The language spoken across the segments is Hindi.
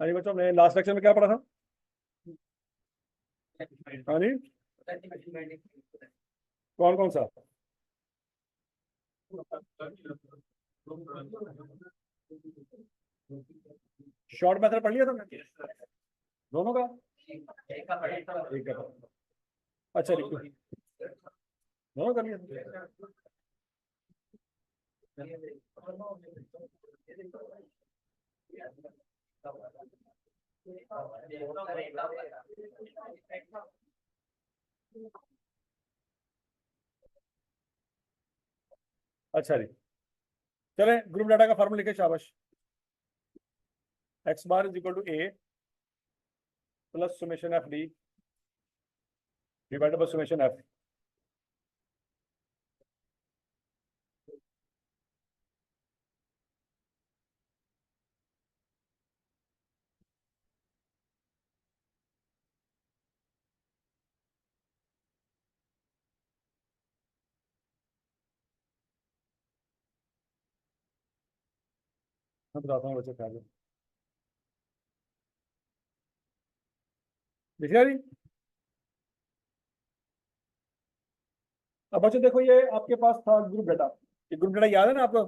हाँ जी बच्चों, हमने लास्ट लेक्चर में क्या पढ़ा था? हाँ जी, कौन कौन सा? शॉर्ट मेथड पढ़ लिया तुमने दोनों का? एक का पढ़ा। अच्छा लिखो, दोनों कर लिया। अच्छा जी, चले ग्रुप डाटा का फॉर्मूला लिखे, शाबाश। X bar is equal to A plus summation f d divided by summation f. मैं बताता हूँ बच्चे क्या है। लिखिए जी। अब बच्चों देखो, ये आपके पास था ग्रुप डाटा। ये ग्रुप डाटा याद है ना आपको?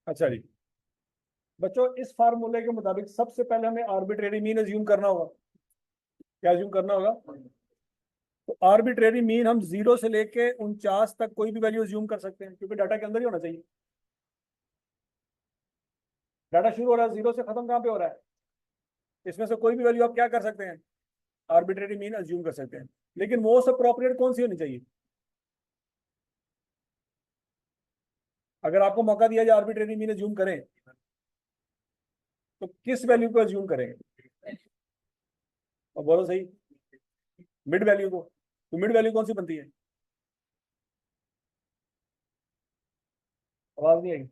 अच्छा जी बच्चों, इस फार्मूले के मुताबिक सबसे पहले हमें आर्बिट्रेरी मीन अज्यूम करना होगा। क्या अज्यूम करना होगा? तो आर्बिट्रेरी मीन हम 0 से लेके 49 तक कोई भी वैल्यू अज्यूम कर सकते हैं, क्योंकि डाटा के अंदर ही होना चाहिए। डाटा शुरू हो रहा है 0 से, खत्म कहाँ पे हो रहा है? इसमें से कोई भी वैल्यू आप क्या कर सकते हैं? आर्बिट्रेरी मीन अज्यूम कर सकते हैं। लेकिन मोस्ट अप्रोप्रिएट कौन सी होनी चाहिए? अगर आपको मौका दिया जाए आर्बिट्रेरी मीन अज्यूम करें, तो किस वैल्यू को अज्यूम करेंगे? और बोलो सही, मिड वैल्यू को। तो मिड वैल्यू कौन सी बनती है? आवाज नहीं आई।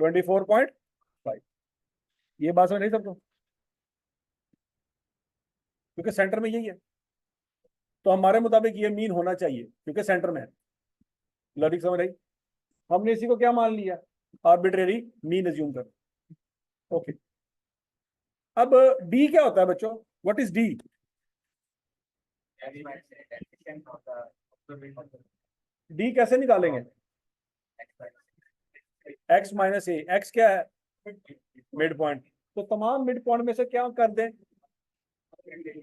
24.5। ये बात समझ नहीं सबको? क्योंकि सेंटर में यही है, तो हमारे मुताबिक ये मीन होना चाहिए क्योंकि सेंटर में है। लॉजिक समझ आई? हमने इसी को क्या मान लिया? आर्बिट्रेरी मीन अज्यूम कर। ओके। अब डी क्या होता है बच्चों? What is D? डी कैसे निकालेंगे? एक्स माइनस ए। एक्स क्या है? Mid point. तो तमाम मिड पॉइंट में से क्या कर दें?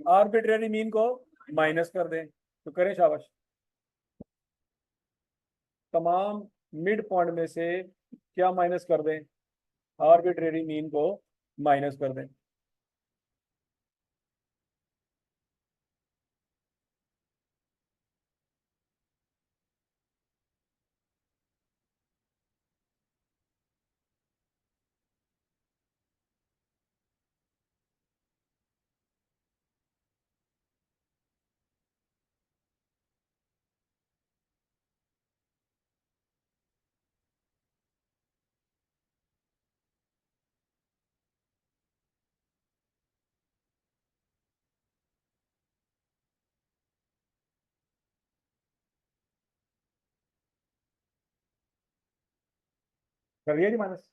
आर्बिट्रेरी मीन को माइनस कर दें। तो करें शाबाश। तमाम मिड पॉइंट में से क्या माइनस कर दें? आर्बिट्रेरी मीन को माइनस कर दें। कर दिया जी माइनस।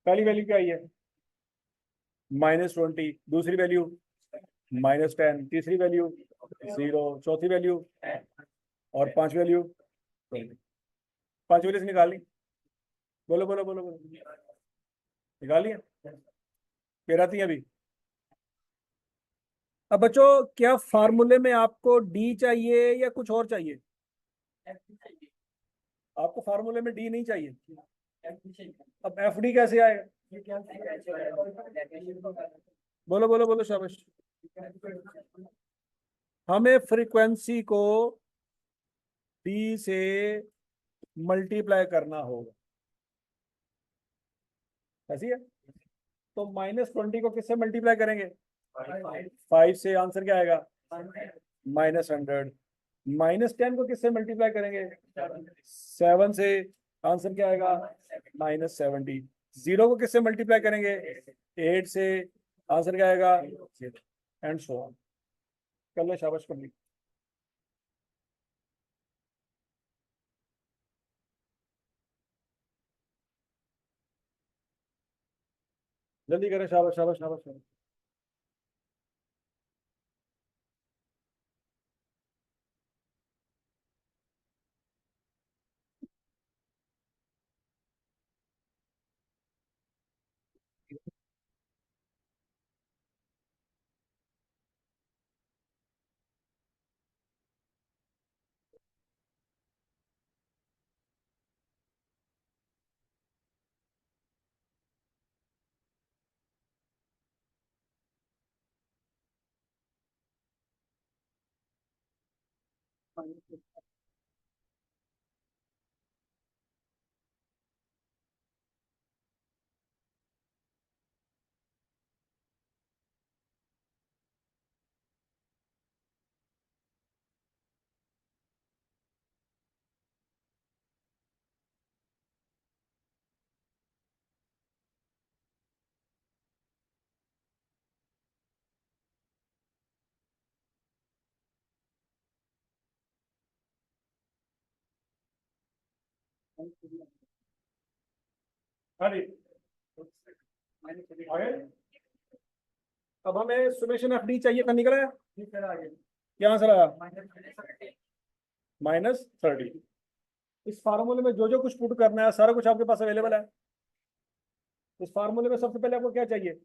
पहली वैल्यू क्या आई है? -20। दूसरी वैल्यू -10। तीसरी वैल्यू 0। चौथी वैल्यू और 5 वैल्यू। 5 वैल्यू से निकाल ली। बोलो बोलो बोलो बोलो। निकाल लिया? फिर आती है अभी। अब बच्चों, क्या फार्मूले में आपको डी चाहिए या कुछ और चाहिए? आपको फार्मूले में डी नहीं चाहिए? अब एफ डी कैसे आएगा? बोलो बोलो बोलो शाबाश। हमें फ्रीक्वेंसी को डी से मल्टीप्लाई करना होगा। ऐसी है? तो -20 को किससे मल्टीप्लाई करेंगे? 5 से। आंसर क्या आएगा? -100। -10 को किससे मल्टीप्लाई करेंगे? 7 से। आंसर क्या आएगा? -70। 0 को किससे मल्टीप्लाई करेंगे? 8 से। आंसर क्या आएगा? And so on. कर ले शाबाश, कर ली। जल्दी करें, शाबाश शाबाश शाबाश शाबाश। अरे आगे, अब हमें सुमेशन एफ डी चाहिए, कब निकला है? क्या आंसर आया? -30। इस फार्मूले में जो जो कुछ पुट करना है सारा कुछ आपके पास अवेलेबल है। इस फार्मूले में सबसे पहले आपको क्या चाहिए?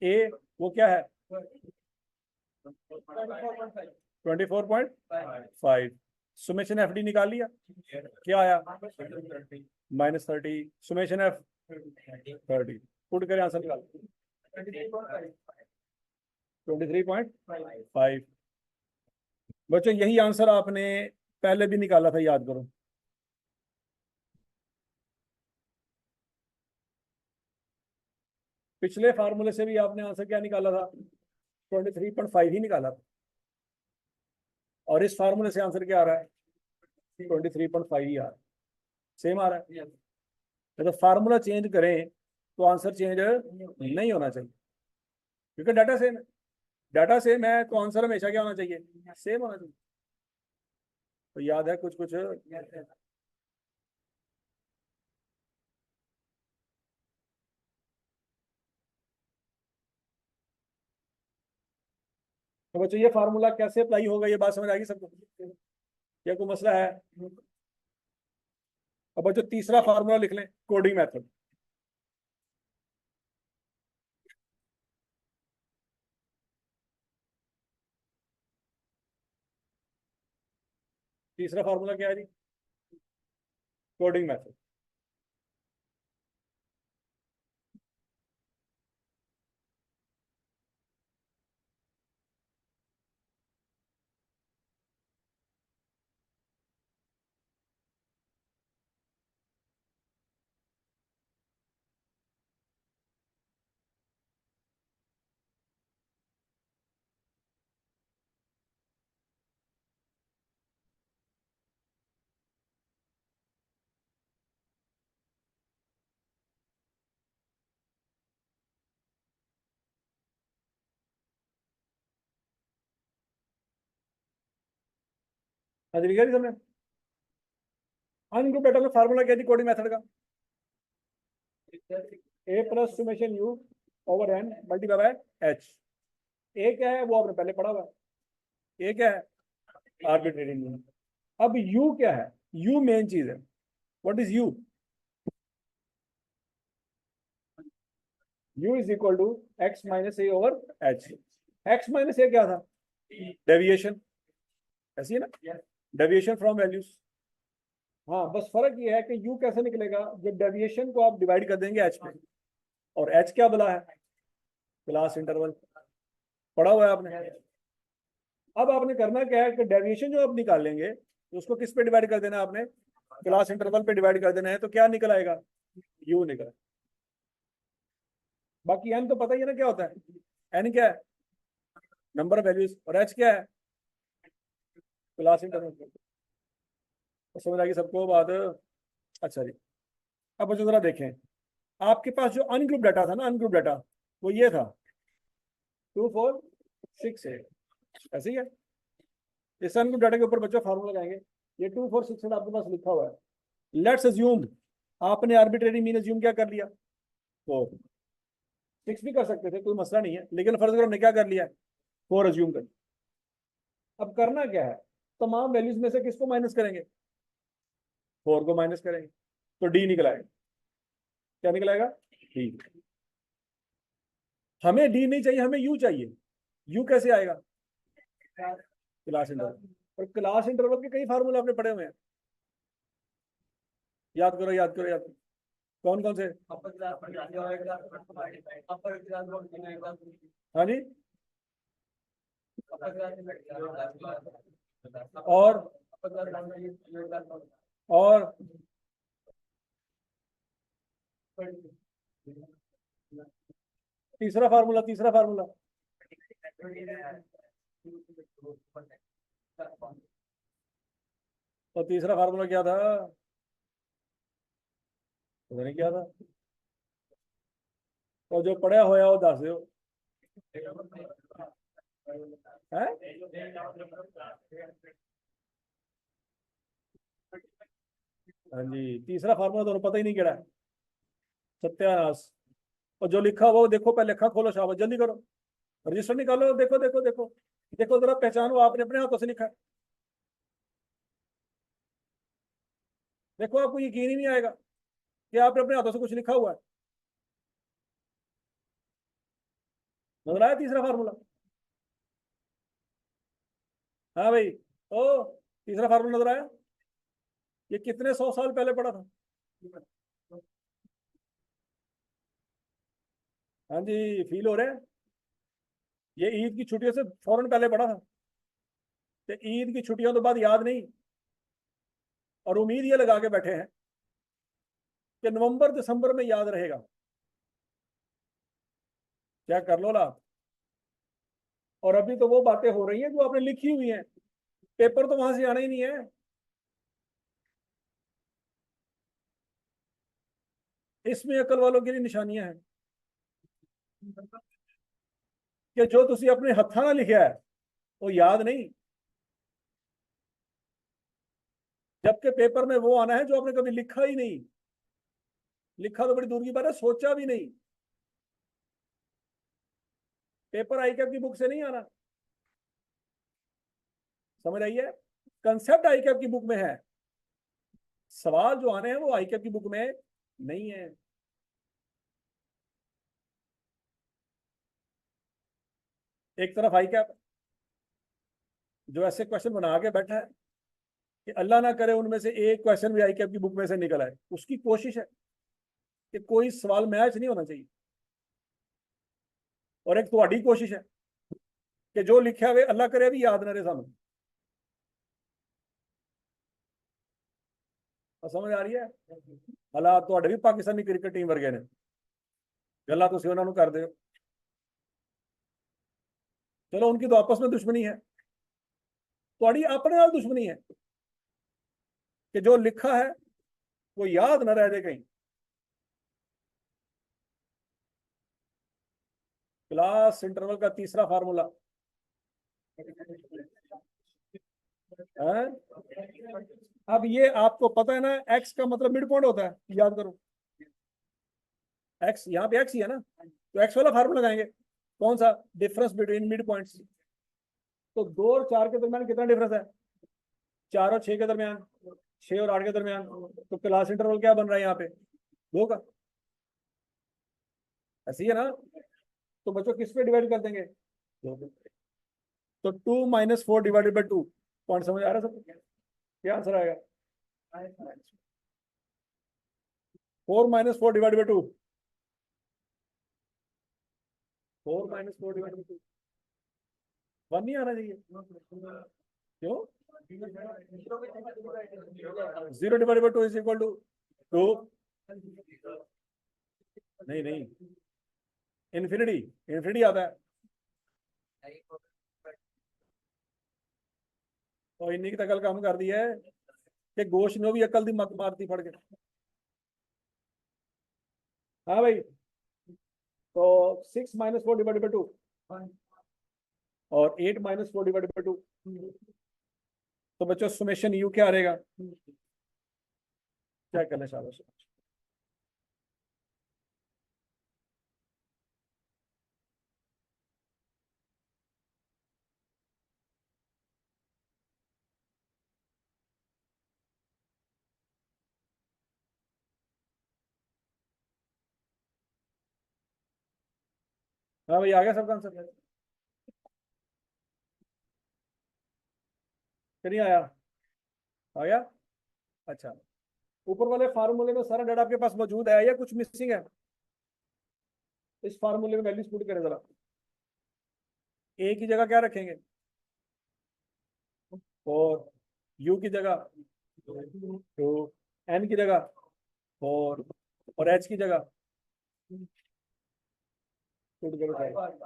ए, वो क्या है? 24.5। सुमेशन एफ डी निकाल लिया, क्या आया? -30। सुमेशन एफ 30, पुट करें आंसर निकाल। 23.5। बच्चों यही आंसर आपने पहले भी निकाला था, याद करो। पिछले फार्मूले से भी आपने आंसर क्या निकाला था? 23.5 ही निकाला था। और इस फार्मूले से आंसर क्या आ रहा है? 23.5 ही आ रहा है, सेम आ रहा है। तो फार्मूला चेंज करें तो आंसर चेंज नहीं होना चाहिए, क्योंकि डाटा सेम है। डाटा सेम है तो आंसर हमेशा क्या होना चाहिए? सेम होना चाहिए। तो याद है कुछ कुछ? तो बच्चों ये फार्मूला कैसे अप्लाई होगा, ये बात समझ आएगी सबको? क्या कोई मसला है? अब बच्चों तीसरा फार्मूला लिख लें, कोडिंग मेथड। तीसरा फार्मूला क्या है जी? Coding method. हाँ जी, समझे? अनग्रुप डाटा में फार्मूला क्या थी कोडिंग मेथड का? A plus summation U over N multiply by H. A क्या है वो आपने पहले पढ़ा हुआ है। ए क्या है? Arbitrary mean. अब यू क्या है? यू मेन चीज है। What is U? U is equal to X minus A over H. X minus A क्या था? डेविएशन, ऐसी है ना, डेविएशन फ्रॉम वैल्यूज। हाँ, बस फर्क ये है कि यू कैसे निकलेगा, जब डेविएशन को आप डिवाइड कर देंगे एच पे। और एच क्या बोला है? क्लास इंटरवल, पढ़ा हुआ है आपने। अब आपने करना क्या है कि डेविएशन जो आप निकालेंगे तो उसको किस पे डिवाइड कर देना है आपने? क्लास इंटरवल पे डिवाइड कर देना है, तो क्या निकल आएगा? यू निकल। बाकी एन तो पता ही है ना क्या होता है। एन क्या है? Number of values. और एच क्या है? Class interval. तो समझ आ गई सबको बात? अच्छा जी, अब बच्चों जरा देखें, आपके पास जो अनग्रुप डाटा था ना, अनग्रुप डाटा वो ये था 2468, ऐसे ही है। इस अनग्रुप डाटा के ऊपर बच्चों फार्मूला लगाएंगे। ये 2468 आपके पास लिखा हुआ है। लेट्स अज्यूम, आपने आर्बिट्रेरी मीन अज्यूम क्या कर लिया? 4, 6 भी कर सकते थे, कोई मसला नहीं है, लेकिन फर्ज करो हमने क्या कर लिया, 4 अज्यूम कर। अब करना क्या है, तमाम वैल्यूज में से किसको माइनस करेंगे, 4 को माइनस करेंगे, तो डी निकल आएगा। क्या निकल आएगा, डी। हमें डी नहीं चाहिए, हमें यू चाहिए। यू कैसे आएगा, क्लास इंटरवल। और क्लास इंटरवल के कई फार्मूले आपने पढ़े हुए हैं, याद करो याद करो याद करो। कौन कौन से, हाँ जी, और तीसरा फार्मूला, तीसरा फार्मूला, तो तीसरा फार्मूला क्या था, पता नहीं क्या था, और जो पढ़ा होया वो दस दो है। हाँ जी, तीसरा फार्मूला तो पता ही नहीं क्या है, सत्यानाश। और जो लिखा हुआ वो देखो, पहले लिखा खोलो, शाबाश जल्दी करो, रजिस्टर निकालो, देखो देखो देखो देखो जरा, पहचानो, आपने अपने हाथों से लिखा है। देखो आपको यकीन ही नहीं आएगा कि आपने अपने हाथों से कुछ लिखा हुआ है। नजर आया तीसरा फार्मूला, हाँ भाई, ओ तीसरा फार्मूला नजर आया, ये कितने 100 साल पहले पढ़ा था। हाँ जी, फील हो रहा है, ये ईद की छुट्टियों से फौरन पहले पढ़ा था, तो ईद की छुट्टियों तो बाद याद नहीं, और उम्मीद ये लगा के बैठे हैं कि नवंबर दिसंबर में याद रहेगा। क्या कर लो ला, और अभी तो वो बातें हो रही हैं जो आपने लिखी हुई हैं, पेपर तो वहां से आना ही नहीं है। इसमें अकल वालों के लिए निशानियां हैं कि जो तुसी अपने हथा ना लिखा है वो याद नहीं, जबकि पेपर में वो आना है जो आपने कभी लिखा ही नहीं। लिखा तो बड़ी दूर की बात है, सोचा भी नहीं। पेपर आई कैप की बुक से नहीं आना, समझ आई है, कंसेप्ट आई कैप की बुक में है, सवाल जो आने हैं वो आई कैप की बुक में नहीं है। एक तरफ आई कैप जो ऐसे क्वेश्चन बना के बैठा है कि अल्लाह ना करे उनमें से एक क्वेश्चन भी आई कैप की बुक में से निकल आए, उसकी कोशिश है कि कोई सवाल मैच नहीं होना चाहिए। और एक तुम्हारी कोशिश है कि जो लिखा हुआ अल्लाह करे भी याद ना रहे सानू। समझ आ रही है, हालात ਤੁਹਾਡੇ भी पाकिस्तानी क्रिकेट टीम वर्गे ने, गल्लां तुसीं उन्हां नूं करदे हो। चलो उनकी तो आपस में दुश्मनी है, तुम्हारी अपने नाल दुश्मनी है कि जो लिखा है वो याद ना रह जाए कहीं। क्लास इंटरवल का तीसरा फार्मूला है। अब ये आपको पता है ना, एक्स का मतलब मिड पॉइंट होता है, याद करो, एक्स यहाँ पे एक्स ही है ना, तो एक्स वाला फार्मूला लगाएंगे, कौन सा, डिफरेंस बिटवीन मिड पॉइंट्स। तो 2 और 4 के दरमियान कितना डिफरेंस है, 4 और 6 के दरमियान, 6 और 8 के दरमियान, तो क्लास इंटरवल क्या बन रहा है यहाँ पे, 2 का। ऐसी है ना, तो बच्चों किस पे डिवाइड कर देंगे, 2 पे। तो 2 - 4 ÷ 2 पॉइंट समझ आ रहा है सबको, क्या आंसर आएगा, 4 - 4 ÷ 2, 4 - 4 ÷ 2, 1 नहीं आना चाहिए, क्यों, 0 ÷ 2 इज इक्वल टू 2, नहीं नहीं, इन्फिनिटी, इन्फिनिटी आता है, और इन्हीं की तकल काम कर दी है कि गोश ने भी अकल दी मत मारती फड़ के। हाँ भाई, तो 6 - 4 ÷ 2 और 8 - 4 ÷ 2, तो बच्चों सुमेशन यू क्या रहेगा, क्या करना, शाबाश। हाँ भाई, आ गया सबका आंसर? कि नहीं आया? आ गया। अच्छा, ऊपर वाले फार्मूले में सारा डाटा आपके पास मौजूद है या कुछ मिसिंग है? इस फार्मूले में वैल्यूज पुट करें जरा। ए की जगह क्या रखेंगे? फोर। यू की जगह टू। एन की जगह फोर। और एच की जगह पुट करो फाइव।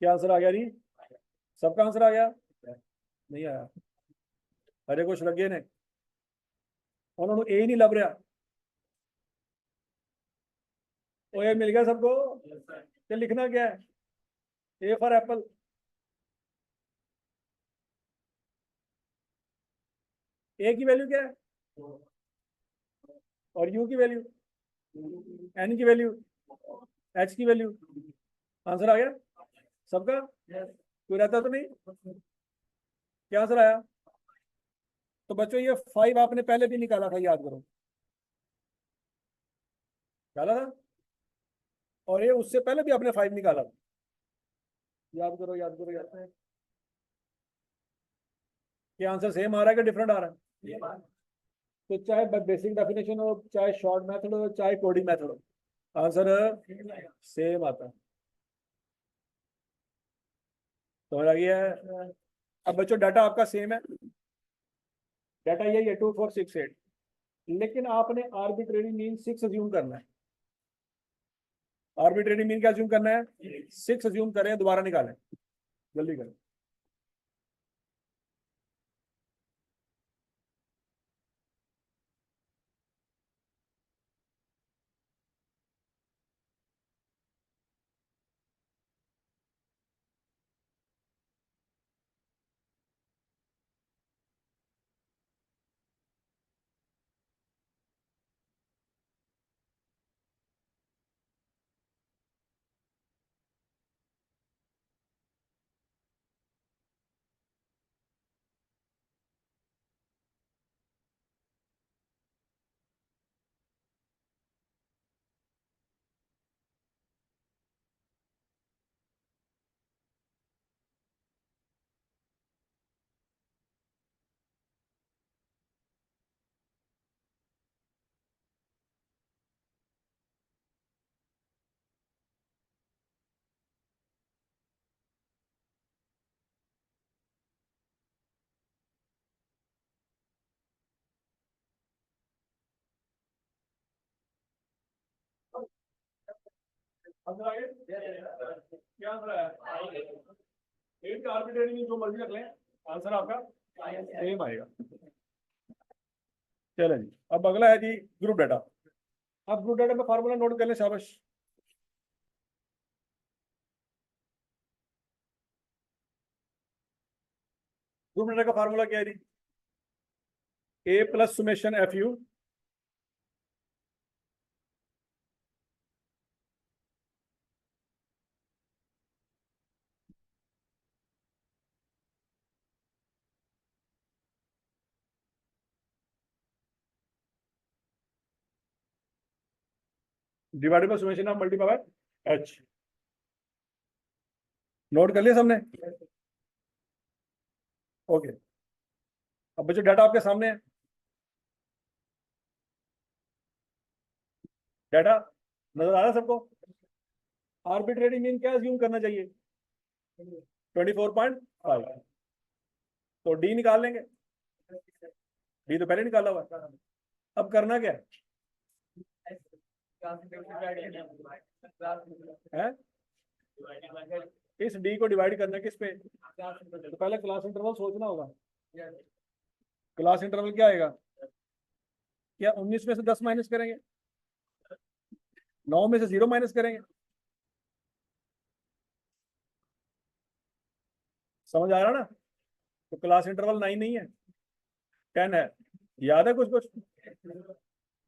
क्या आंसर आ गया जी? सबका आंसर आ गया? नहीं आया। अरे कुछ लगे ने, उन्होंने ए ही नहीं लभ रहा। ओ ए मिल गया सबको? क्या लिखना क्या है? A for Apple. ए की वैल्यू क्या है? और यू की वैल्यू, एन की वैल्यू, एच की वैल्यू। आंसर आ गया सबका? कोई रहता तो नहीं? क्या आंसर आया? तो बच्चों ये फाइव आपने पहले भी निकाला था, याद करो। निकाला था। और ये उससे पहले भी आपने फाइव निकाला था। याद करो, याद करो, याद करो। ये आंसर सेम आ रहा है कि डिफरेंट आ रहा है? तो चाहे बेसिक डेफिनेशन हो, चाहे शॉर्ट मेथड हो, चाहे कोडिंग मेथड हो, आंसर सेम आता है। समझ आ गया है? अब बच्चों डाटा आपका सेम है, डाटा यही है 2468, लेकिन आपने आर्बिट्रेरी मीन सिक्स अज्यूम करना है। आर्बिट्रेरी मीन क्या अज्यूम करना है? सिक्स अज्यूम करें, दोबारा निकालें। जल्दी करें। आंसर आ गया? क्या आंसर आया? एट का आर्बिट्रेरी मीन जो मर्जी रख लें, आंसर आपका सेम आएगा। चलें जी, अब अगला है जी ग्रुप डाटा। अब ग्रुप डाटा में फार्मूला नोट कर लें, शाबाश। ग्रुप डाटा का फार्मूला क्या है जी? A plus summation F U divided by summation of multiply by H. Note कर लिया सबने? ओके। अब बच्चों डाटा आपके सामने है। डाटा नजर आ रहा है सबको? आर्बिट्रेरी मीन क्या अज्यूम करना चाहिए? 24.5। तो डी निकाल लेंगे। डी तो पहले निकाला हुआ है। अब करना क्या है? इस डी को डिवाइड करना किस पे? तो पहले क्लास इंटरवल सोचना होगा। क्लास इंटरवल क्या आएगा? क्या 19 में से 10 माइनस करेंगे? 9 में से 0 माइनस करेंगे? समझ आ रहा ना? तो क्लास इंटरवल 9 नहीं है, 10 है। याद है कुछ कुछ?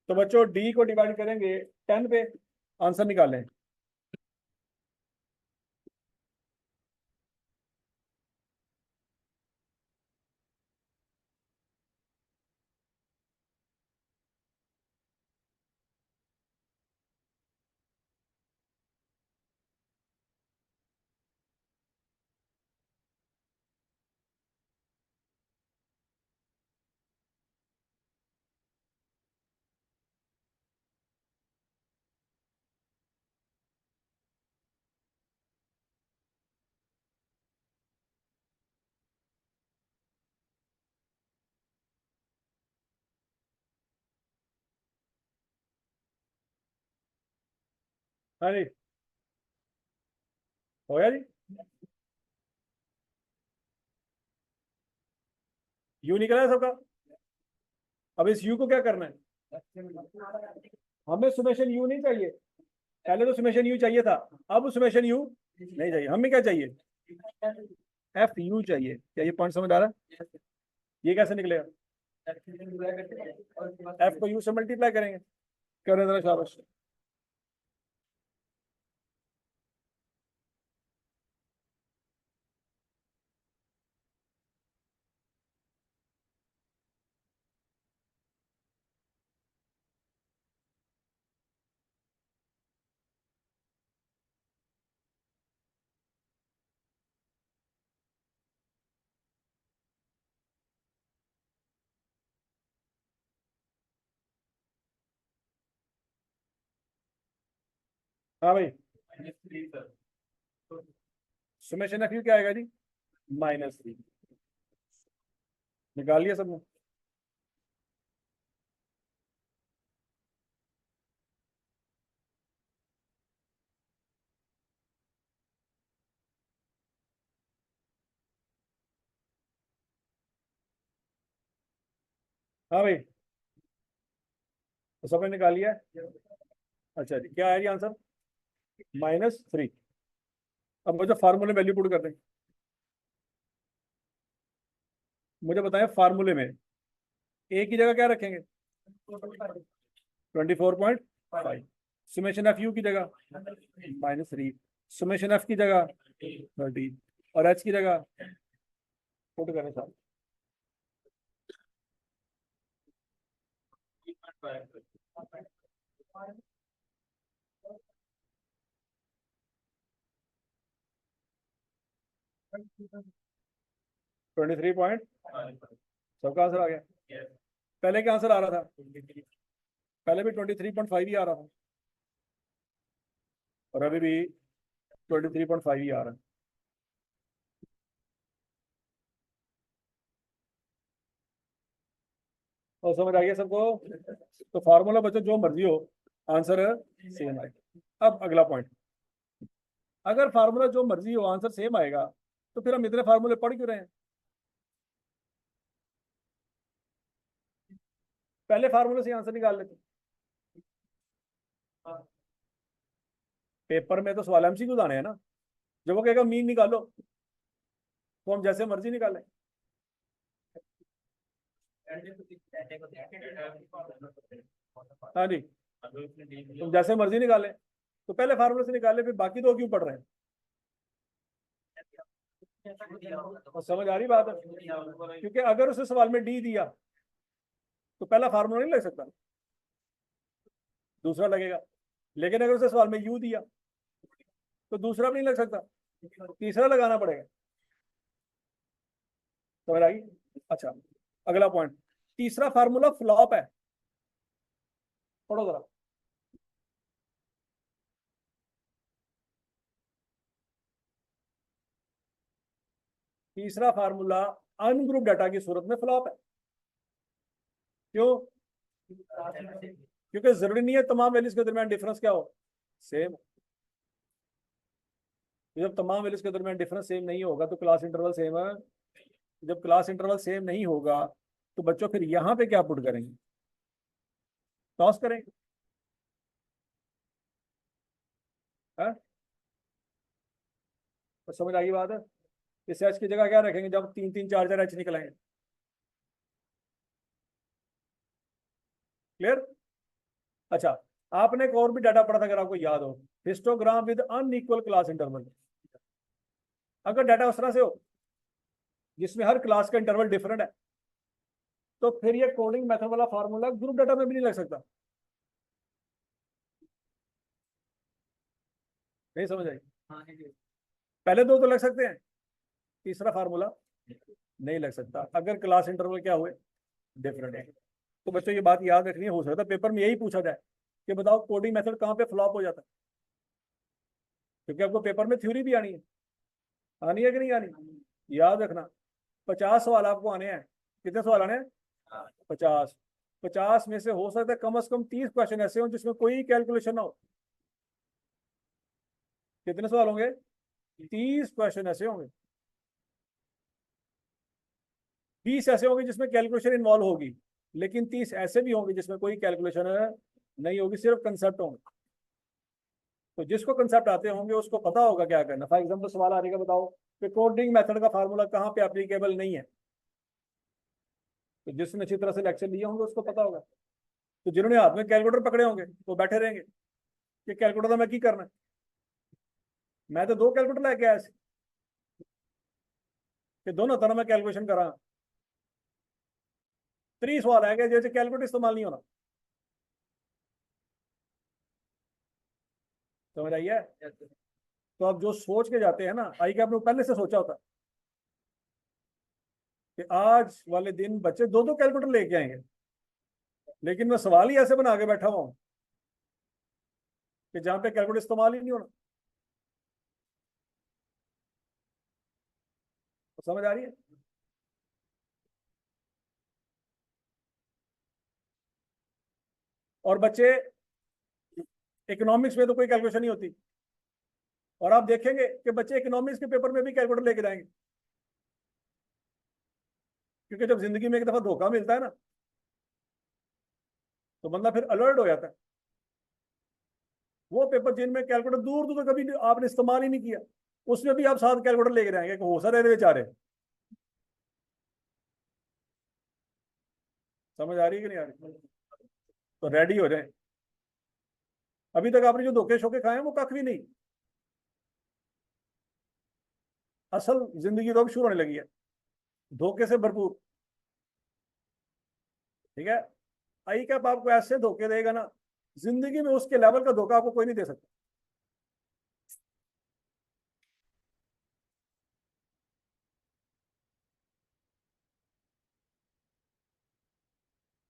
तो बच्चों डी को डिवाइड करेंगे 10 पे, आंसर निकालें। हाँ जी, हो गया जी। यू निकला है सबका। अब इस यू को क्या करना है? हमें सुमेशन यू नहीं चाहिए। पहले तो सुमेशन यू चाहिए था, अब सुमेशन यू नहीं चाहिए। हमें क्या चाहिए? एफ यू चाहिए। क्या ये पॉइंट समझ आ रहा है? ये कैसे निकलेगा? एफ को यू से मल्टीप्लाई करेंगे। करें जरा, शाबाश। हाँ भाई, सुमेशन एफ यू क्या आएगा जी? -3। निकाल लिया सबने? हाँ भाई, तो सबने निकाल लिया है? अच्छा जी, क्या है ये आंसर? -3। अब मुझे फार्मूले वैल्यू पुट कर दें। मुझे बताएं फार्मूले में ए की जगह क्या रखेंगे? 24.5। सुमेशन एफ यू की जगह -3। सुमेशन एफ की जगह 30। और एच की जगह पुट करें साहब। 23 पॉइंट। सबका आंसर आ गया। पहले क्या आंसर आ रहा था? पहले भी 23.5 ही आ रहा था, और अभी भी 23.5 ही आ रहा है। और समझ आ गया सबको? तो फार्मूला बच्चों जो मर्जी हो, आंसर सेम आएगा। अब अगला पॉइंट, अगर फार्मूला जो मर्जी हो आंसर सेम आएगा, तो फिर हम इतने फार्मूले पढ़ क्यों रहे हैं? पहले फार्मूले से आंसर निकाल लेते। पेपर में तो सवाल एमसीक्यू आने हैं ना। जब वो कहेगा मीन निकालो, तो हम जैसे मर्जी निकालें। हाँ जी, तुम जैसे मर्जी निकालें। तो पहले फार्मूले से निकाले, फिर बाकी तो क्यों पढ़ रहे हैं? और समझ आ रही बात है? क्योंकि अगर उसे सवाल में डी दिया, तो पहला फार्मूला नहीं लग सकता, दूसरा लगेगा। लेकिन अगर उसे सवाल में यू दिया, तो दूसरा भी नहीं लग सकता, तीसरा लगाना पड़ेगा। समझ आ गई? अच्छा, अगला पॉइंट, तीसरा फार्मूला फ्लॉप है। पढ़ो जरा। तीसरा फार्मूला अनग्रुप डाटा की सूरत में फ्लॉप है। क्यों? क्योंकि जरूरी नहीं है तमाम वैल्यूज के दरमियान डिफरेंस क्या हो, सेम। जब तमाम वैल्यूज के दरमियान डिफरेंस सेम नहीं होगा, तो क्लास इंटरवल सेम है। जब क्लास इंटरवल सेम नहीं होगा, तो बच्चों फिर यहाँ पे क्या पुट करेंगे? टॉस करेंगे? है? तो समझ आ गई बात है? इस एच की जगह क्या रखेंगे जब 3 3 4 4 एच निकलेंगे? क्लियर? अच्छा, आपने एक और भी डाटा पढ़ा था, अगर आपको याद हो, histogram with unequal class interval. अगर डाटा उस तरह से हो जिसमें हर क्लास का इंटरवल डिफरेंट है, तो फिर ये कोडिंग मेथड वाला फार्मूला ग्रुप डाटा में भी नहीं लग सकता। नहीं समझ आई? पहले दो तो लग सकते हैं, तीसरा फार्मूला नहीं लग सकता अगर क्लास इंटरवल क्या हुए, डिफरेंट है। तो बच्चों ये बात याद रखनी है, हो सकता है पेपर में यही पूछा जाए कि बताओ कोडिंग मेथड कहाँ पे फ्लॉप हो जाता है। क्योंकि आपको पेपर में थ्योरी भी आनी है। आनी है कि नहीं आनी? याद रखना, 50 सवाल आपको आने हैं। कितने सवाल आने हैं? 50। 50 में से हो सकता है कम से कम 30 क्वेश्चन ऐसे हो जिसमें कोई कैलकुलेशन ना हो। कितने सवाल होंगे? 30 क्वेश्चन ऐसे होंगे। 20 ऐसे होंगे जिसमें कैलकुलेशन इन्वॉल्व होगी, लेकिन 30 ऐसे भी होंगे जिसमें कोई कैलकुलेशन नहीं होगी, सिर्फ कंसेप्ट होंगे। तो जिसको कंसेप्ट आते होंगे उसको पता होगा क्या करना। फॉर एग्जाम्पल सवाल आ रहेगा, बताओ कि कोडिंग मेथड का फार्मूला कहाँ पे एप्लीकेबल नहीं है, तो जिसने अच्छी तरह से लेक्चर लिए होंगे उसको पता होगा। तो जिन्होंने हाथ में कैलकुलेटर पकड़े होंगे वो बैठे रहेंगे कि कैलकुलेटर में की करना है। मैं तो 2 कैलकुलेटर लेके आया कि दोनों तरह में कैलकुलेशन करा। 30 सवाल आएंगे जैसे कैलकुलेटर इस्तेमाल नहीं होना। समझ आई है? तो अब जो सोच के जाते हैं ना, आई के आपने पहले से सोचा होता कि आज वाले दिन बच्चे 2 कैलकुलेटर लेके आएंगे, लेकिन मैं सवाल ही ऐसे बना के बैठा हुआ हूँ कि जहां पे कैलकुलेटर इस्तेमाल ही नहीं होना। तो समझ आ रही है? और बच्चे, इकोनॉमिक्स में तो कोई कैलकुलेशन नहीं होती, और आप देखेंगे कि बच्चे इकोनॉमिक्स के पेपर में भी कैलकुलेटर लेके जाएंगे, क्योंकि जब जिंदगी में एक दफा धोखा मिलता है ना, तो बंदा फिर अलर्ट हो जाता है। वो पेपर जिनमें कैलकुलेटर दूर दूर तक कभी आपने इस्तेमाल ही नहीं किया, उसमें भी आप साथ कैलकुलेटर लेके जाएंगे कि हो सारे बेचारे। समझ आ रही है कि नहीं आ रही? तो रेडी हो जाए। अभी तक आपने जो धोखे शोखे खाए हैं वो कख भी नहीं। असल जिंदगी तो अब शुरू होने लगी है, धोखे से भरपूर। ठीक है? आई कैप आपको ऐसे धोखे देगा ना, जिंदगी में उसके लेवल का धोखा आपको कोई नहीं दे सकता।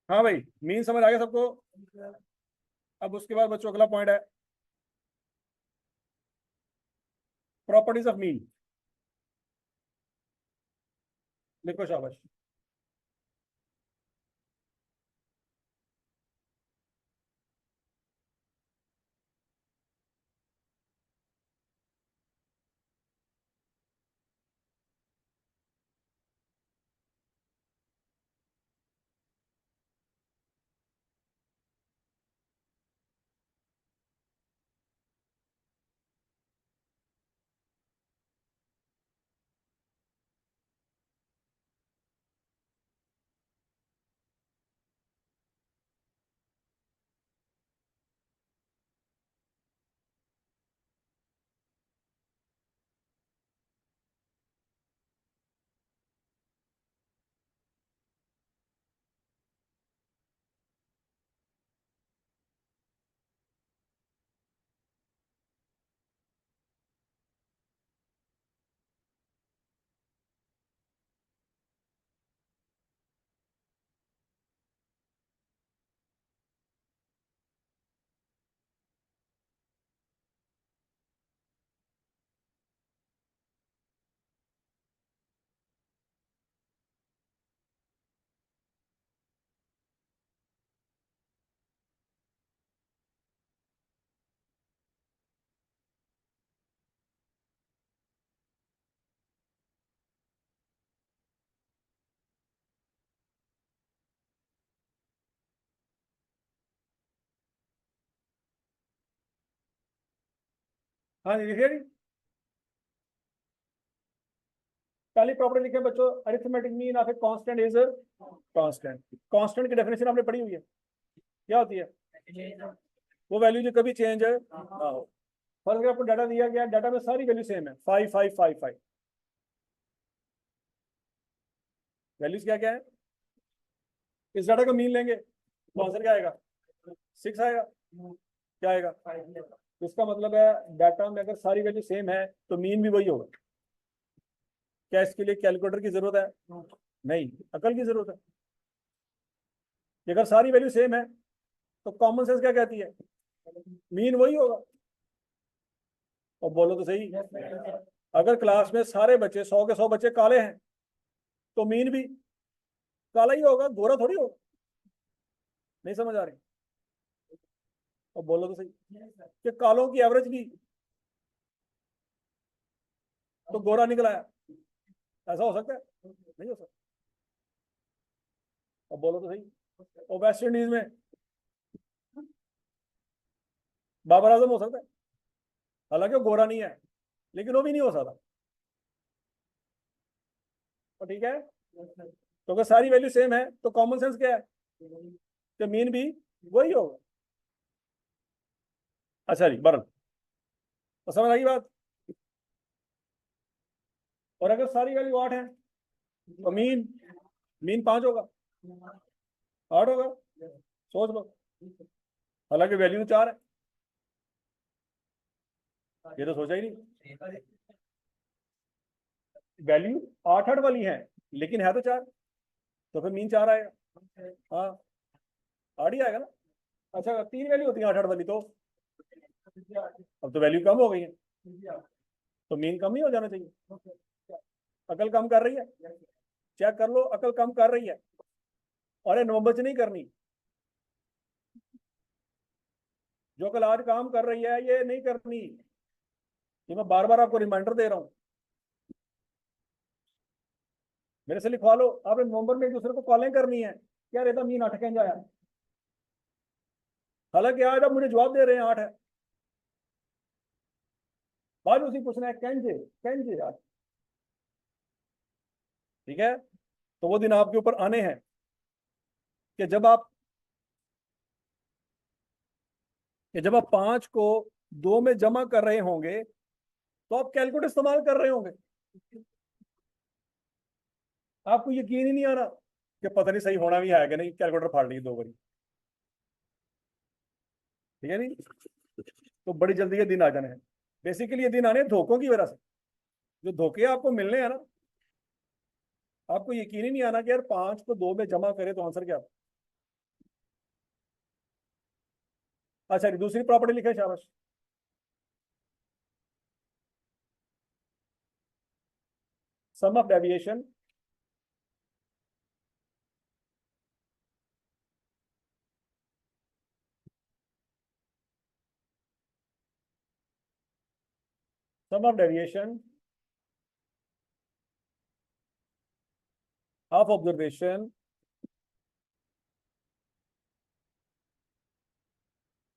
हाँ भाई, मीन समझ आ गया सबको? अब उसके बाद बच्चों अगला पॉइंट है प्रॉपर्टीज ऑफ मीन। लिखो शाबाश। हाँ जी, लिखिए जी। पहली प्रॉपर्टी लिखे बच्चों, arithmetic mean of a constant is constant. Constant की डेफिनेशन आपने पढ़ी हुई है, क्या होती है? वो वैल्यू जो कभी चेंज है ना हो। फर्स्ट अगर आपको डाटा दिया गया, डाटा में सारी वैल्यू सेम है, 5555। वैल्यूज क्या क्या है? इस डाटा का मीन लेंगे तो आंसर क्या आएगा? 6 आएगा। क्या आएगा? तो इसका मतलब है डाटा में अगर सारी वैल्यू सेम है तो मीन भी वही होगा। क्या इसके लिए कैलकुलेटर की जरूरत है? नहीं, अकल की जरूरत है। अगर सारी वैल्यू सेम है तो कॉमन सेंस क्या कहती है? मीन वही होगा। और बोलो तो सही, अगर क्लास में सारे बच्चे 100 के 100 बच्चे काले हैं तो मीन भी काला ही होगा, गोरा थोड़ी होगा। नहीं समझ आ रही? और बोलो तो सही कि कालों की एवरेज भी तो गोरा निकल आया। ऐसा हो सकता है? नहीं हो सकता। अब बोलो तो सही। और वेस्ट इंडीज में बाबर आजम हो सकता है, हालांकि वो गोरा नहीं है, लेकिन वो भी नहीं हो सकता। तो ठीक है, तो अगर सारी वैल्यू सेम है तो कॉमन सेंस क्या है, तो मीन भी वही होगा। अच्छा जी, बरन तो समझ आई बात। और अगर सारी वैल्यू 8 है तो मीन मीन 5 होगा, 8 होगा। सोच लो, हालांकि वैल्यू 4 है। ये तो सोचा ही नहीं, वैल्यू 8 8 वाली है लेकिन है तो 4, तो फिर मीन 4 आएगा। हाँ, 8 ही आएगा ना। अच्छा, 3 वैल्यू होती है 8 8 वाली, तो अब तो वैल्यू कम हो गई है, तो मीन कम ही हो जाना चाहिए। अकल कम कर रही है, चेक कर लो, अकल कम कर रही है। और ये नवंबर से नहीं करनी, जो कल आज काम कर रही है ये नहीं करनी। ये मैं बार बार आपको रिमाइंडर दे रहा हूं, मेरे से लिखवा लो। आपने नवंबर में एक दूसरे को कॉलें करनी है, क्या रहता मीन 8 कहीं जाया, हालांकि आज आप मुझे जवाब दे रहे हैं 8 है, बाद में उसी पूछना है कैंजे कैंजे यार। ठीक है, तो वो दिन आपके ऊपर आने हैं कि जब आप 5 को 2 में जमा कर रहे होंगे तो आप कैलकुलेटर इस्तेमाल कर रहे होंगे। आपको यकीन ही नहीं आ रहा कि पता नहीं सही होना भी है कि नहीं, कैलकुलेटर फाड़ ली 2 बारी। ठीक है नहीं, तो बड़ी जल्दी ये दिन आ जाने हैं। बेसिकली ये दिन आने हैं धोखों की वजह से, जो धोखे आपको मिलने हैं ना, आपको यकीन ही नहीं आना कि यार 5 को 2 में जमा करे तो आंसर क्या। अच्छा, दूसरी प्रॉपर्टी लिखे, शाबाश। Sum of deviation sum of deviation of observation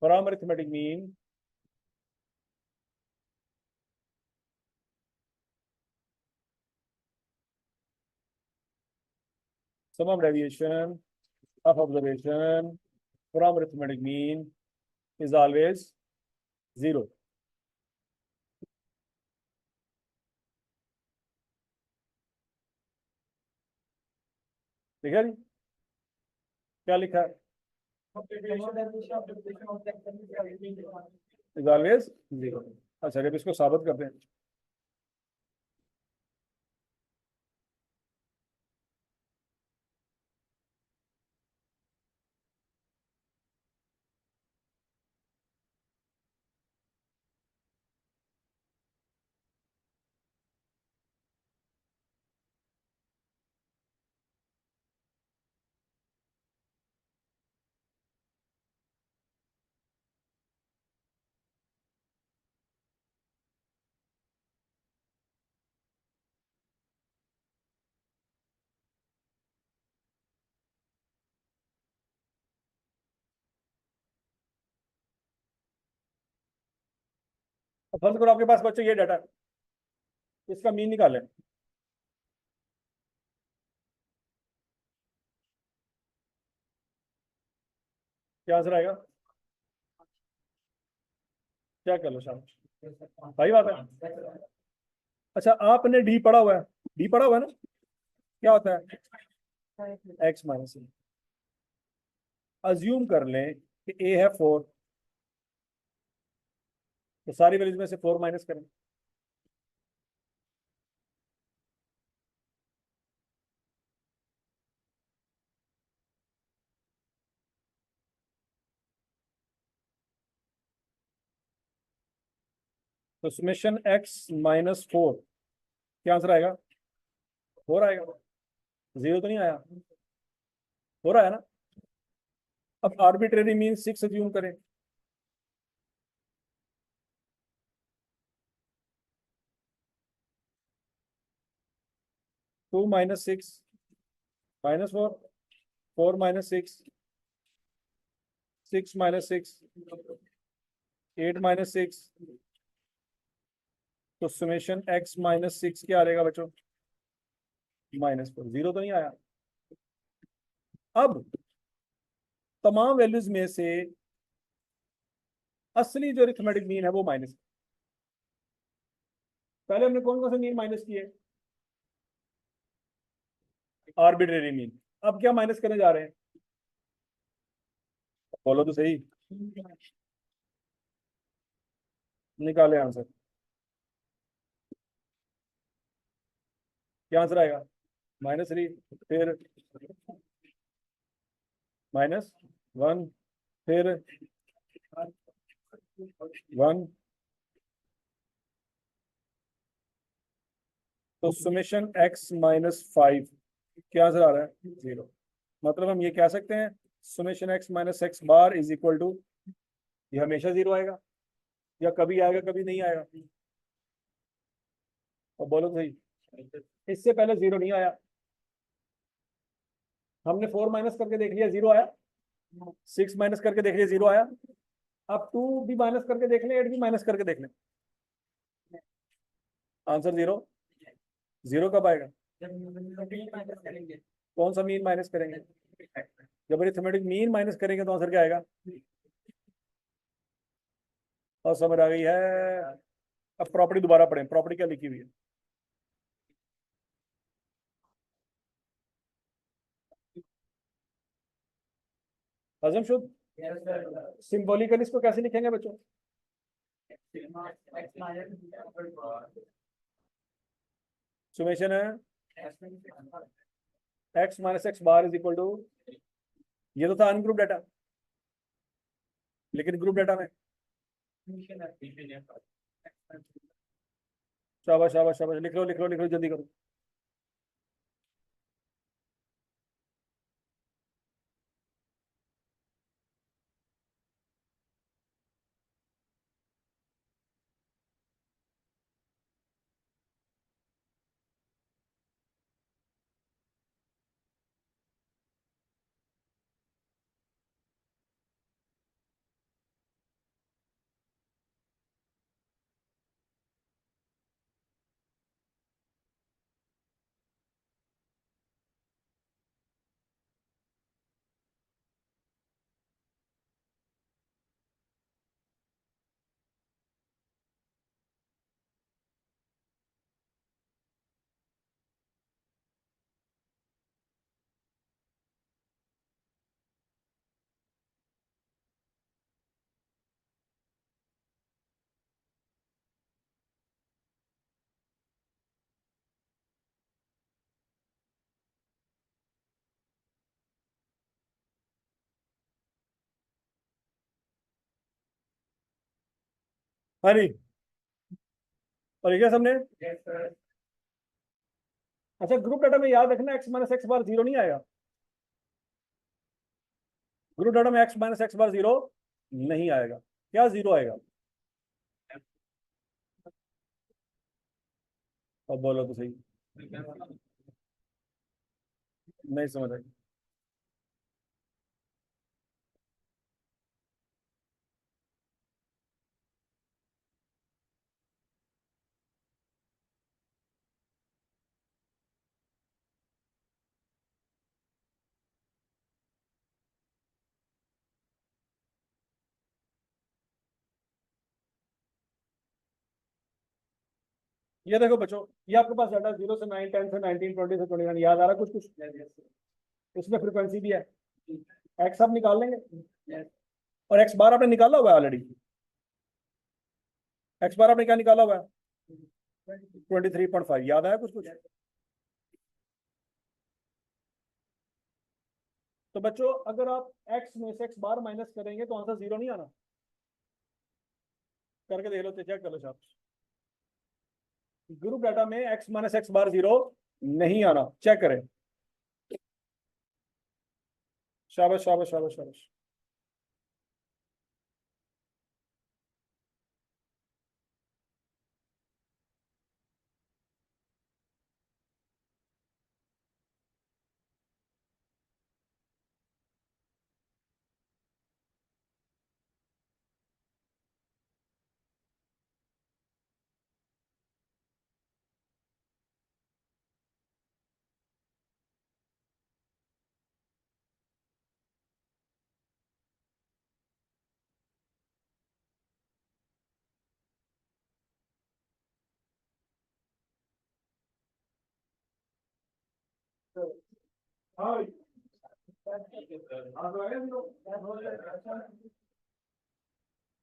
from arithmetic mean sum of deviation of observation from arithmetic mean is always 0। ठीक है जी, क्या लिखा है, इज ऑलवेज 0। अच्छा, जब इसको साबित करते हैं, तो फर्ज करो आपके पास बच्चों ये डाटा, इसका मीन निकालें, क्या आंसर आएगा, क्या कर लो शाबाश, सही बात है। अच्छा, आपने डी पढ़ा हुआ है, डी पढ़ा हुआ है ना, क्या होता है, एक्स माइनस ए। अज्यूम कर लें कि ए है 4, तो सारी वैल्यूज में से 4 माइनस करें। तो समेशन एक्स माइनस 4, क्या आंसर आएगा, 4 आएगा, 0 तो नहीं आया, 4 आया ना। अब आर्बिट्रेरी मीन 6 अज्यूम करें, 2 minus 6 minus 4, 4 minus 6, 6 minus 6, 8 minus 6, तो सुमेशन x माइनस 6 क्या आ रहेगा बच्चों? -4। जीरो तो नहीं आया। अब तमाम वैल्यूज में से असली जो अरिथमेटिक मीन है वो माइनस। पहले हमने कौन कौन से मीन माइनस किए? Arbitrary mean. अब क्या माइनस करने जा रहे हैं? बोलो तो सही। निकाले आंसर। क्या आंसर आएगा? -3, फिर -1, फिर 1, तो सुमेशन x -5 क्या आंसर आ रहा है? 0। मतलब हम ये कह सकते हैं summation x minus x bar is equal to, ये हमेशा 0 आएगा या कभी आएगा कभी नहीं आएगा? और बोलो तो सही। इससे पहले 0 नहीं आया। हमने 4 माइनस करके देख लिया, 0 आया। 6 माइनस करके देख लिया, 0 आया। अब 2 भी माइनस करके देख लें, 8 भी माइनस करके देख लें, आंसर 0। 0 कब आएगा? कौन सा मीन माइनस करेंगे? जब अरिथमेटिक मीन माइनस करेंगे तो आंसर क्या आएगा? और समझ आ गई है? अब प्रॉपर्टी दोबारा पढ़ें। प्रॉपर्टी क्या लिखी हुई है? हजम शुद्ध। सिंबॉलिकली इसको कैसे लिखेंगे बच्चों? सुमेशन है x minus x bar is equal to, ये तो था अनग्रुप डाटा, लेकिन ग्रुप डाटा में, शाबाश शाबाश शाबाश, लिख लो लिख लो लिख लो, जल्दी करो। हाँ जी, और लिखा सबने? अच्छा, ग्रुप डाटा में याद रखना x माइनस एक्स बार 0 नहीं आएगा। ग्रुप डाटा में x माइनस एक्स बार 0 नहीं आएगा। क्या 0 आएगा? अब बोलो तो सही। नहीं समझ आई। ये देखो बच्चों, ये आपके पास डाटा 0 से 9, 10 से 19, 20 से 29, याद आ रहा कुछ कुछ? इसमें फ्रीक्वेंसी भी है। एक्स आप निकाल लेंगे, और एक्स बार आपने निकाला हुआ है ऑलरेडी। एक्स बार आपने क्या निकाला हुआ है? 23.5। याद आया कुछ कुछ? तो बच्चों अगर आप एक्स में से एक्स बार माइनस करेंगे तो आंसर 0 नहीं आना। करके देख लो, चेक कर लो साहब। ग्रुप डाटा में एक्स माइनस एक्स बार 0 नहीं आना, चेक करें। शाबाश शाबाश शाबाश शाबाश। हाँ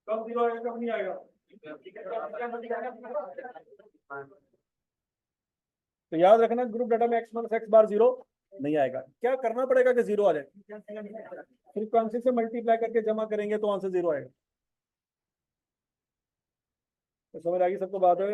कब जीरो आएगा कब नहीं आएगा। तो याद रखना ग्रुप डाटा में एक्स माइनस एक्स बार जीरो नहीं आएगा। क्या करना पड़ेगा कि जीरो आ जाए, फ्रीक्वेंसी से मल्टीप्लाई करके जमा करेंगे तो आंसर जीरो आएगा। तो समझ आ गई सबको बात है।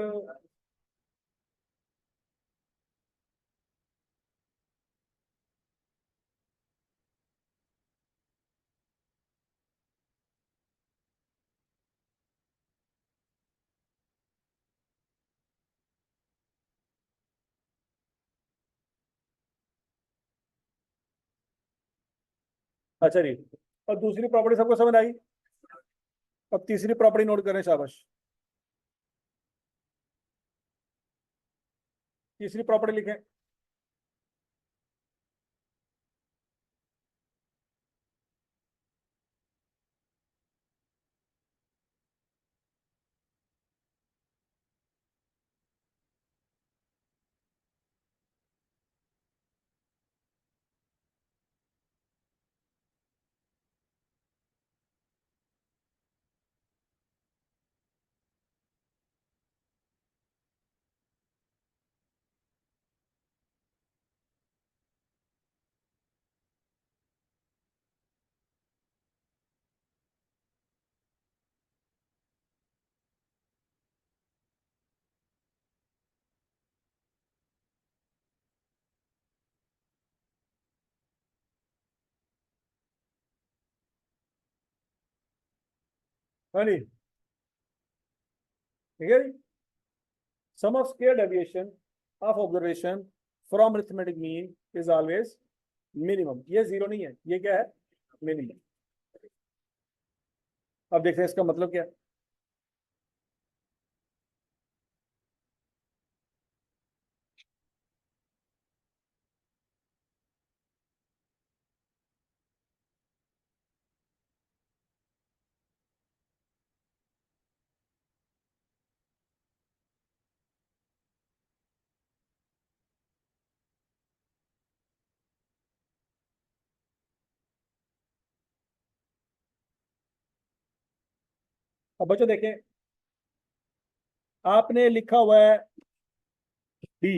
अच्छा जी, और दूसरी प्रॉपर्टी सबको समझ आई। अब तीसरी प्रॉपर्टी नोट करें, शाबाश। तीसरी प्रॉपर्टी लिखें। हाँ जी, ठीक है जी। Sum of square deviation of observation from arithmetic mean is always minimum. ये जीरो नहीं है, ये क्या है, मिनिमम। अब देखते हैं इसका मतलब क्या है। अब बच्चों देखें, आपने लिखा हुआ है D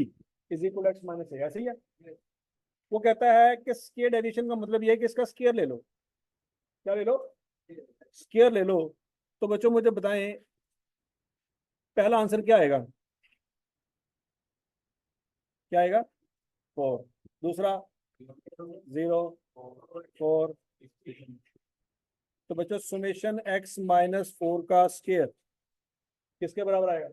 is equal X minus A, ऐसे ही है। वो कहता है कि स्क्वायर डेविएशन का मतलब ये है कि इसका स्क्वायर ले लो। क्या ले लो, स्क्वायर ले लो। तो बच्चों मुझे बताएं पहला आंसर क्या आएगा, क्या आएगा, फोर। दूसरा जीरो, फोर। तो बच्चों सुमेशन एक्स माइनस फोर का स्क्वायर किसके बराबर आएगा,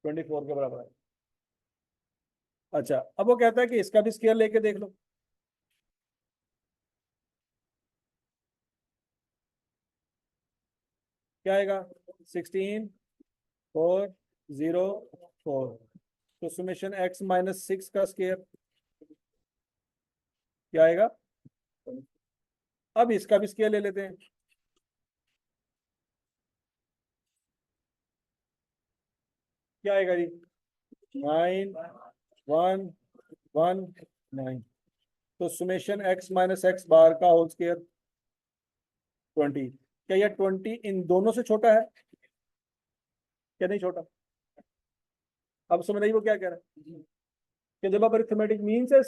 24 के बराबर आएगा। अच्छा, अब वो कहता है कि इसका भी स्क्वायर लेके देख लो। क्या आएगा, 16, 4, 0, 4। तो सुमेशन एक्स माइनस सिक्स का स्क्वायर क्या आएगा। अब इसका भी स्क्वायर ले लेते हैं। क्या आएगा जी, 9, 1, 1, 9। तो सुमेशन एक्स माइनस एक्स बार का होल स्क्वायर 20। क्या यह 20 इन दोनों से छोटा है, क्या नहीं छोटा। अब समझ रही वो क्या कह रहा है कि जब आप अरिथमेटिक मीन से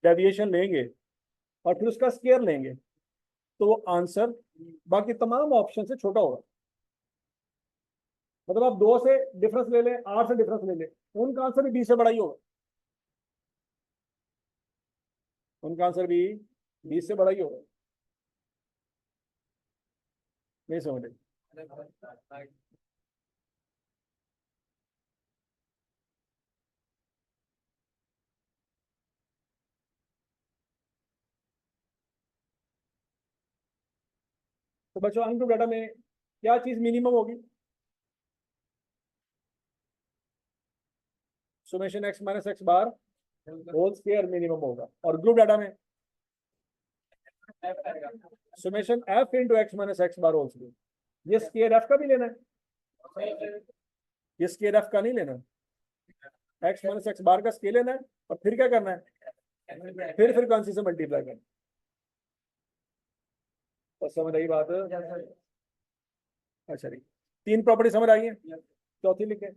डेविएशन लेंगे और फिर उसका स्क्वायर लेंगे तो वो आंसर बाकी तमाम ऑप्शन से छोटा होगा। मतलब आप 2 से डिफरेंस ले लें, 8 से डिफरेंस ले लें, उनका आंसर भी 20 से बड़ा ही होगा। उनका आंसर भी 20 से बड़ा ही होगा। नहीं समझ रहे। तो बच्चों अनग्रुप डाटा में क्या चीज मिनिमम होगी, summation x minus x bar whole square minimum होगा। और ग्रुप डाटा में summation f into x minus x bar whole square. ये स्क्वायर एफ का भी लेना है, ये स्क्वायर एफ का नहीं लेना, एक्स माइनस एक्स बार का स्क्वायर लेना है और फिर क्या करना है, फिर फ्रीक्वेंसी से मल्टीप्लाई करना। तो समझ आई बात? अच्छा, तीन प्रॉपर्टी समझ आई है, चौथी लिखे।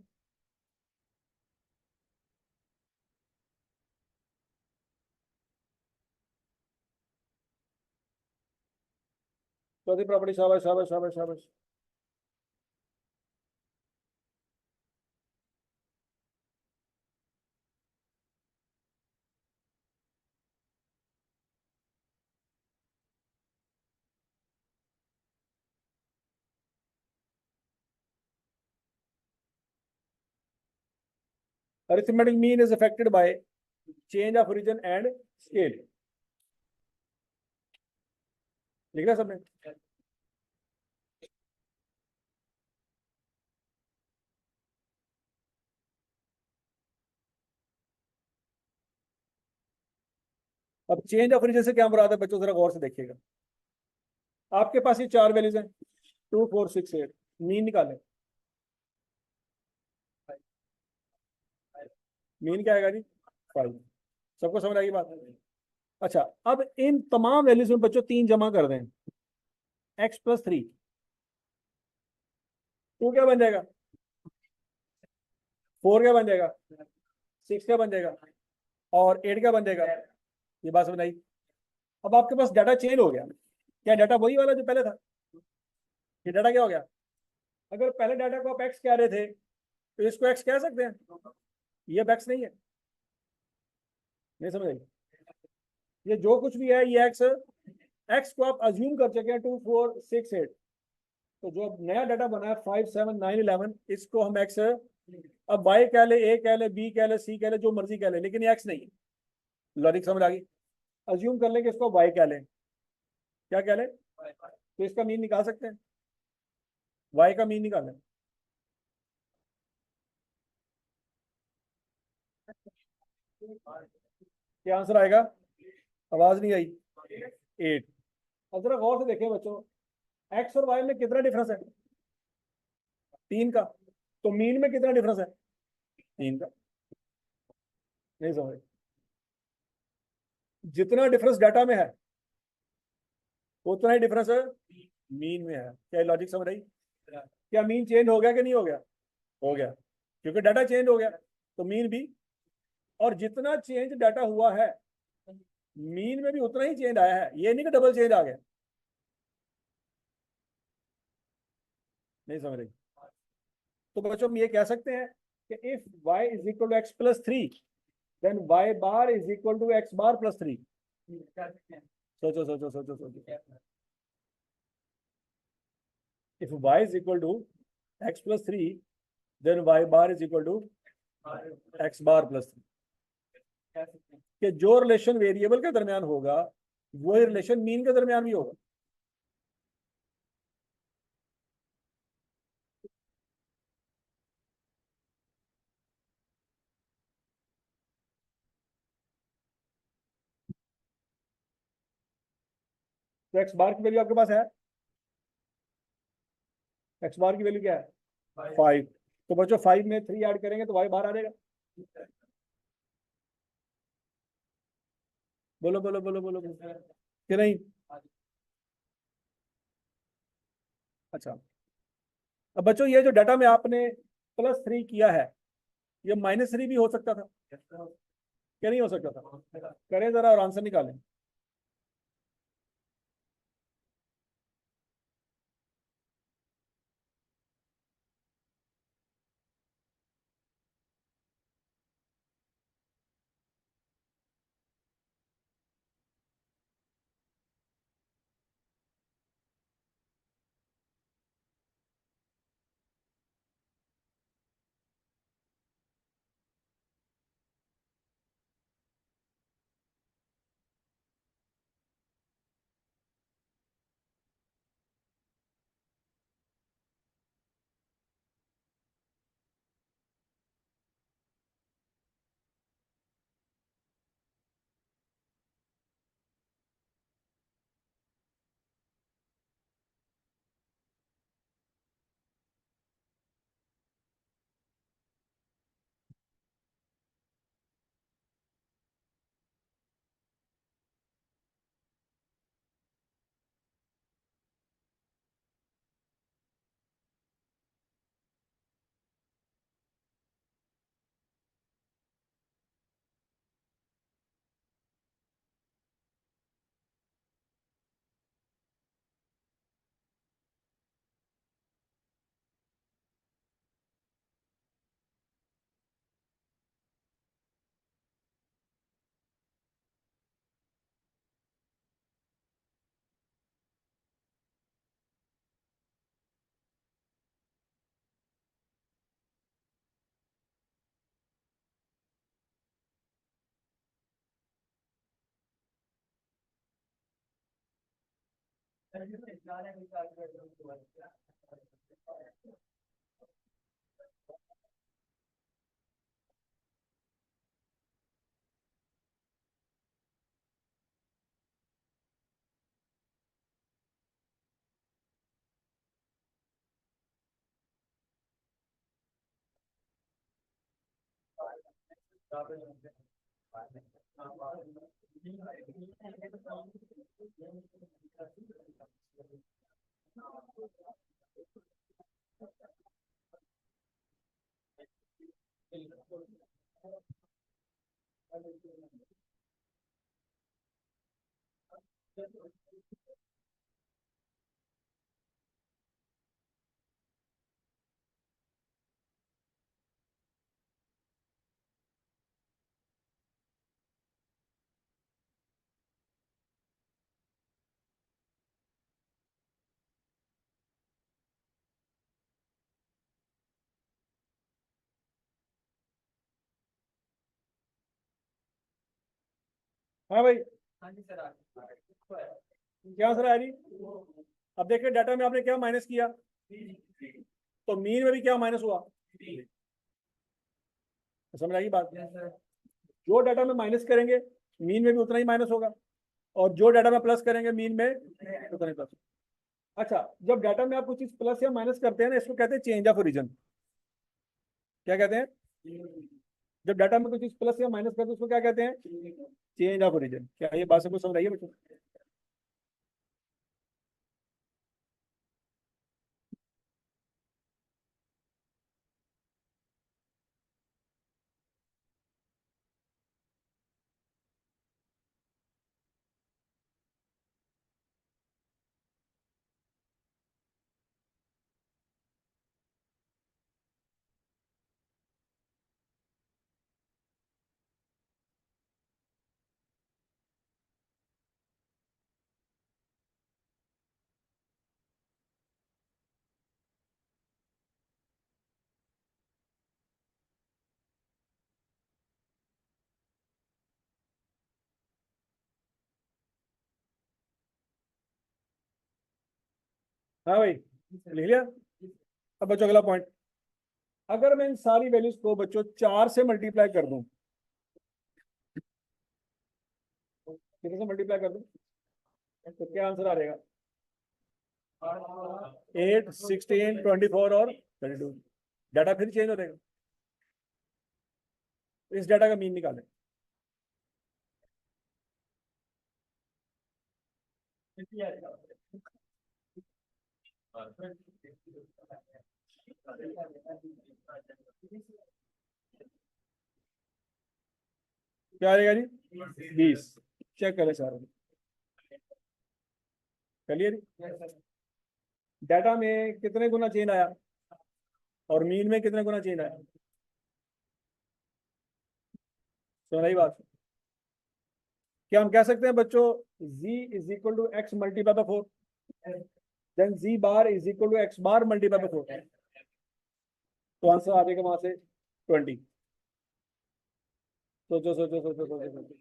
चौथी प्रॉपर्टी, शाबाश शाबाश शाबाश शाबाश। Arithmetic mean is affected by change of origin and scale. लिख रहा सबने? अब चेंज ऑफ ओरिजिन से क्या मुराद है बच्चों, जरा गौर से देखिएगा। आपके पास ये चार वैल्यूज हैं, 2 4 6 8, मीन निकालें। मीन क्या आएगा जी? 5। सबको समझ आएगी बात? अच्छा, अब इन तमाम वैल्यूज में बच्चों तीन जमा कर दें, x+3, टू क्या बन जाएगा, 4 क्या बन जाएगा, 6 क्या बन जाएगा, और 8 क्या बन जाएगा। ये बात समझ आई? अब आपके पास डाटा चेंज हो गया, क्या डाटा वही वाला जो पहले था? ये डाटा क्या हो गया? अगर पहले डाटा को आप एक्स कह रहे थे तो इसको एक्स कह सकते हैं, ये अब एक्स नहीं है। नहीं समझ आई? ये जो कुछ भी है ये एक्स, एक्स को आप अज्यूम कर चुके हैं 2 4 6 8। तो जो अब नया डाटा बना है 5 7 9 11, इसको हम एक्स, अब वाई कह ले, ए कह ले, बी कह ले, सी कह ले, जो मर्जी कह ले, लेकिन ये एक्स नहीं है। लॉजिक समझ आ गई? अज्यूम कर ले कि इसको वाई कह ले, क्या कह ले, तो इसका मीन निकाल सकते हैं, वाई का मीन निकालें। क्या आंसर आएगा? आवाज नहीं आई। 8। अब जरा गौर से देखें बच्चों, एक्स और वाई में कितना डिफरेंस है? 3 का। तो मीन में कितना डिफरेंस है? 3 का। नहीं समझ? जितना डिफरेंस डाटा में है उतना ही डिफरेंस मीन में है। क्या लॉजिक समझ आई? क्या मीन चेंज हो गया कि नहीं हो गया? हो गया, क्योंकि डाटा चेंज हो गया तो मीन भी। और जितना चेंज डाटा हुआ है मीन में भी उतना ही चेंज आया है, ये नहीं कि डबल चेंज आ गया। नहीं समझ रही? तो बच्चों हम ये कह सकते हैं कि if y is equal to x+3 then y bar is equal to x bar +3। सोचो सोचो सोचो सोचो। If y is equal to x+3 then y bar is equal to x bar +3। कि जो रिलेशन वेरिएबल के दरमियान होगा वही रिलेशन मीन के दरमियान भी होगा। तो एक्स बार की वैल्यू आपके पास है, एक्स बार की वैल्यू क्या है? 5। तो बच्चों 5 में 3 ऐड करेंगे तो वाई बाहर आ जाएगा। बोलो बोलो बोलो बोलो बोलो। कि नहीं? अच्छा, अब बच्चों ये जो डाटा में आपने +3 किया है ये -3 भी हो सकता था, क्या नहीं हो सकता था? करें जरा और आंसर निकालें। हाँ भाई, क्या आंसर आ रही? अब देखिए डाटा में आपने क्या माइनस किया, तो मीन में भी क्या माइनस हुआ, समझ आई बात? जो डाटा में माइनस करेंगे मीन में भी उतना ही माइनस होगा, और जो डाटा में प्लस करेंगे मीन में उतना ही प्लस। अच्छा, जब डाटा में आप कुछ चीज प्लस या माइनस करते हैं ना, इसको कहते हैं चेंज ऑफ ओरिजिन। क्या कहते हैं? जब डाटा में कुछ चीज प्लस या माइनस करते हैं उसको क्या कहते हैं? Change of origin. क्या ये बात सबको समझ आई है बच्चों? हाँ भाई, लिख लिया। अब बच्चों अगला पॉइंट, अगर मैं इन सारी वैल्यूज को बच्चों 4 से मल्टीप्लाई कर दूं, कितने से मल्टीप्लाई कर दूं, तो क्या आंसर आ रहेगा? 8, 16, 24 और 32। डाटा फिर चेंज हो जाएगा। इस डाटा का मीन निकालें। क्या आएगा जी? 20। चेक करें सारे, क्लियर? डाटा में कितने गुना चेंज आया और मीन में कितने गुना चेंज आया? सुन रही बात? क्या हम कह सकते हैं बच्चों z is equal to x multiply by 4, then z bar is equal to x bar multiply by 4, तो आंसर आ जाएगा वहां से 20। सोचो सोचो सोचो सोचो सोचो।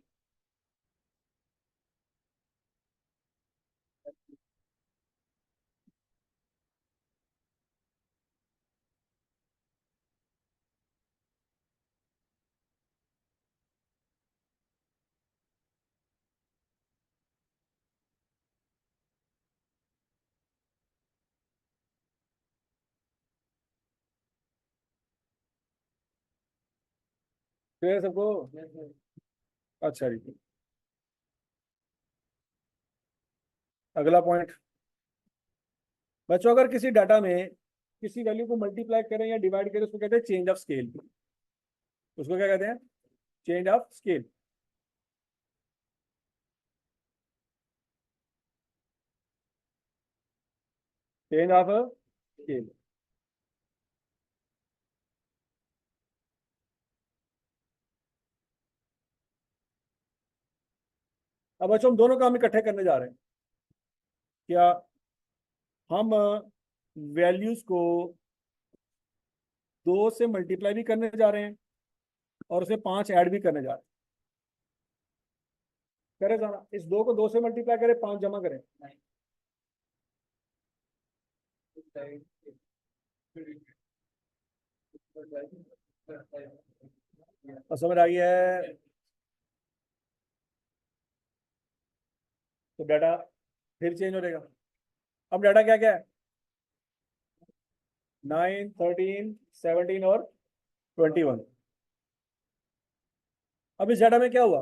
फिर सबको, अच्छा जी, अगला पॉइंट बच्चों, अगर किसी डाटा में किसी वैल्यू को मल्टीप्लाई करें या डिवाइड करें उसको कहते हैं चेंज ऑफ स्केल। उसको क्या कहते हैं? Change of scale. Change of scale. अब बच्चों हम दोनों काम इकट्ठे करने जा रहे हैं। क्या हम वैल्यूज को 2 से मल्टीप्लाई भी करने जा रहे हैं और उसे 5 ऐड भी करने जा रहे हैं? करे जाना, इस 2 को 2 से मल्टीप्लाई करें, 5 जमा करें। और समझ आ गई है? तो डाटा फिर चेंज हो जाएगा। अब डाटा क्या क्या है? 9, 13, 17 और 21। अब इस डाटा में क्या हुआ?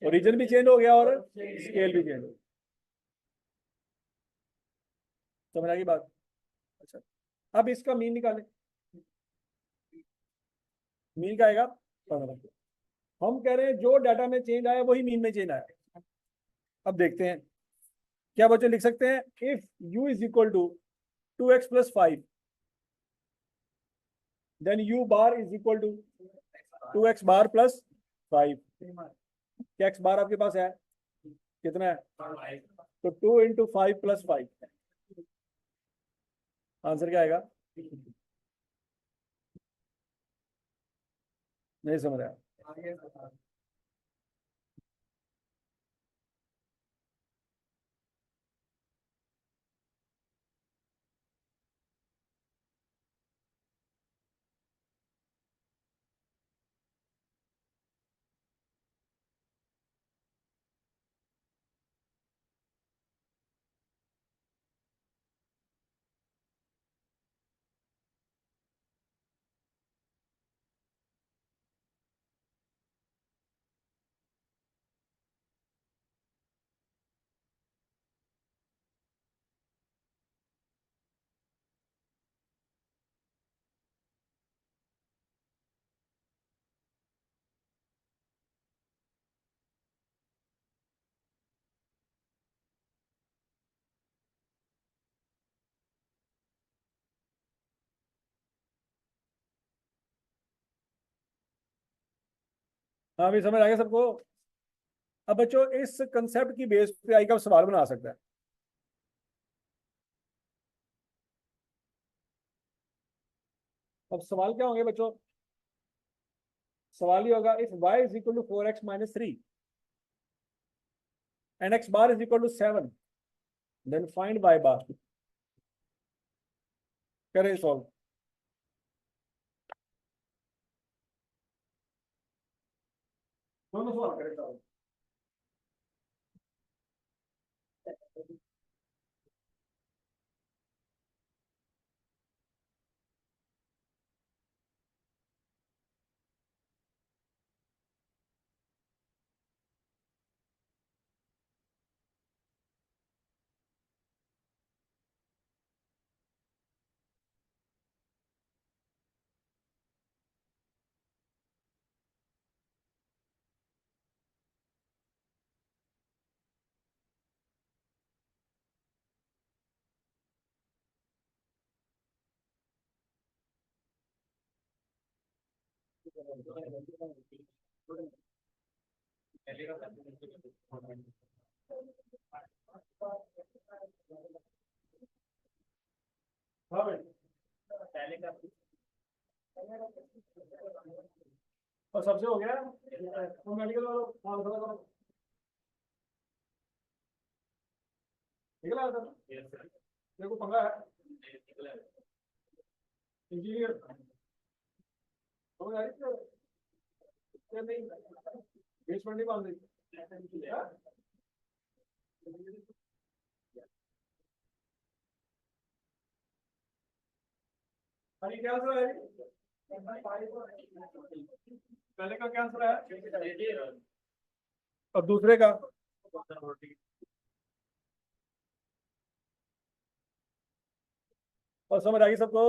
ओरिजिन भी चेंज हो गया और स्केल भी चेंज हो गया। समझ आ गई बात? अच्छा, अब इसका मीन निकालें। मीन क्या आएगा? 15। हम कह रहे हैं जो डाटा में चेंज आया वही मीन में चेंज आया। अब देखते हैं क्या बच्चे लिख सकते हैं। If u is equal to 2x+5, then u bar is equal to 2x bar plus 5। क्या x बार आपके पास है? कितना है? तो 2 × 5 + 5। आंसर क्या आएगा? नहीं समझ आया? हाँ भी समझ आ गया सबको? अब बच्चों इस कंसेप्ट की बेस पे आई का सवाल बना सकता है। अब सवाल क्या होंगे बच्चों? सवाल ही होगा if y is equal to 4x - 3 and x bar is equal to 7, then find y bar। करें सॉल्व। दोनों सवाल करें सॉल्व। हाँ भाई। और सबसे हो गया तो मेडिकल वालों करो। निकला था मेरे को पंगा है। इंजीनियर हो गया नहीं। बेसमेंट नहीं बांध रही। हाँ? अरे क्या आंसर है? पहले का क्या आंसर है? और दूसरे का? और समझ आ गई सबको?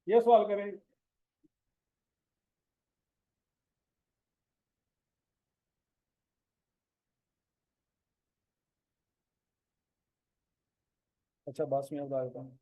ये सवाल करें। अच्छा बस में बता देता हूँ।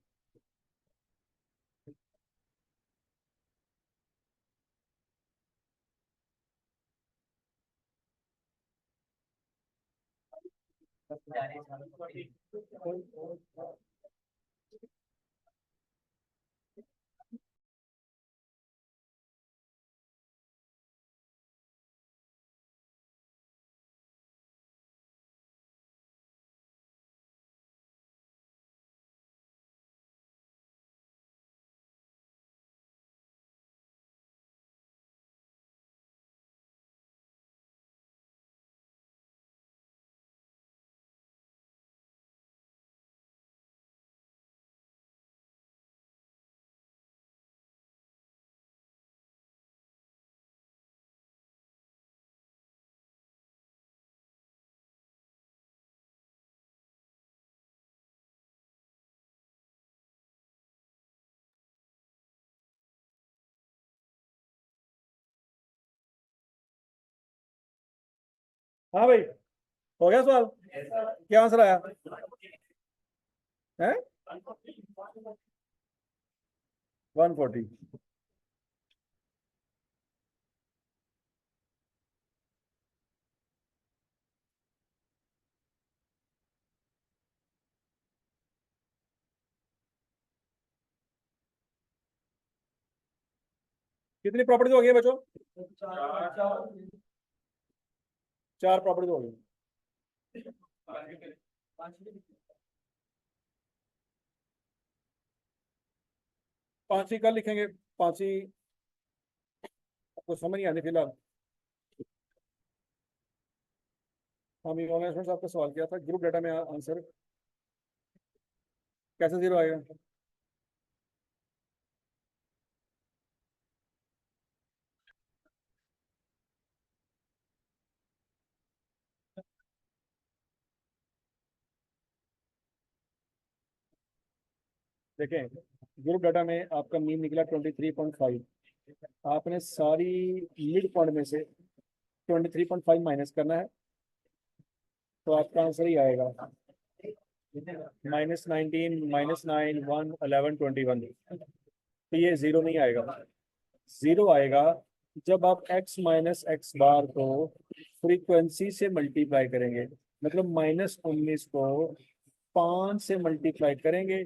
हाँ भाई, हो गया सवाल? क्या आंसर आया है? 140। कितनी प्रॉपर्टीज हो गई बच्चों? चार प्रॉपर्टीज हो गई। पांचवी कल लिखेंगे। पांचवी आपको समझ नहीं आनी फिलहाल। हम ऑनलाइन साहब का सवाल किया था ग्रुप डाटा में आंसर कैसे जीरो आएगा? देखें, ग्रुप डाटा में आपका मीन निकला 23.5। आपने सारी मिड पॉइंट में से 23.5 माइनस करना है, तो आपका आंसर ही आएगा -19, -9, 1, 11, 21। तो ये जीरो नहीं आएगा। जीरो आएगा जब आप x माइनस एक्स बार को फ्रीक्वेंसी से मल्टीप्लाई करेंगे। मतलब -19 को 5 से मल्टीप्लाई करेंगे,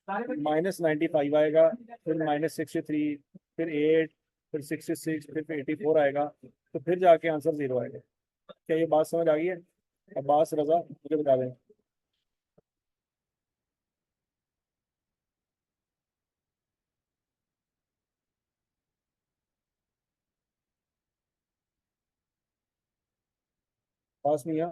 -95 आएगा, फिर -63, फिर 8, फिर 66, फिर 84 आएगा, तो फिर जाके आंसर जीरो आएगा। क्या ये बात समझ आ गई है? अब्बास रजा मुझे बता दें। पास मियाँ।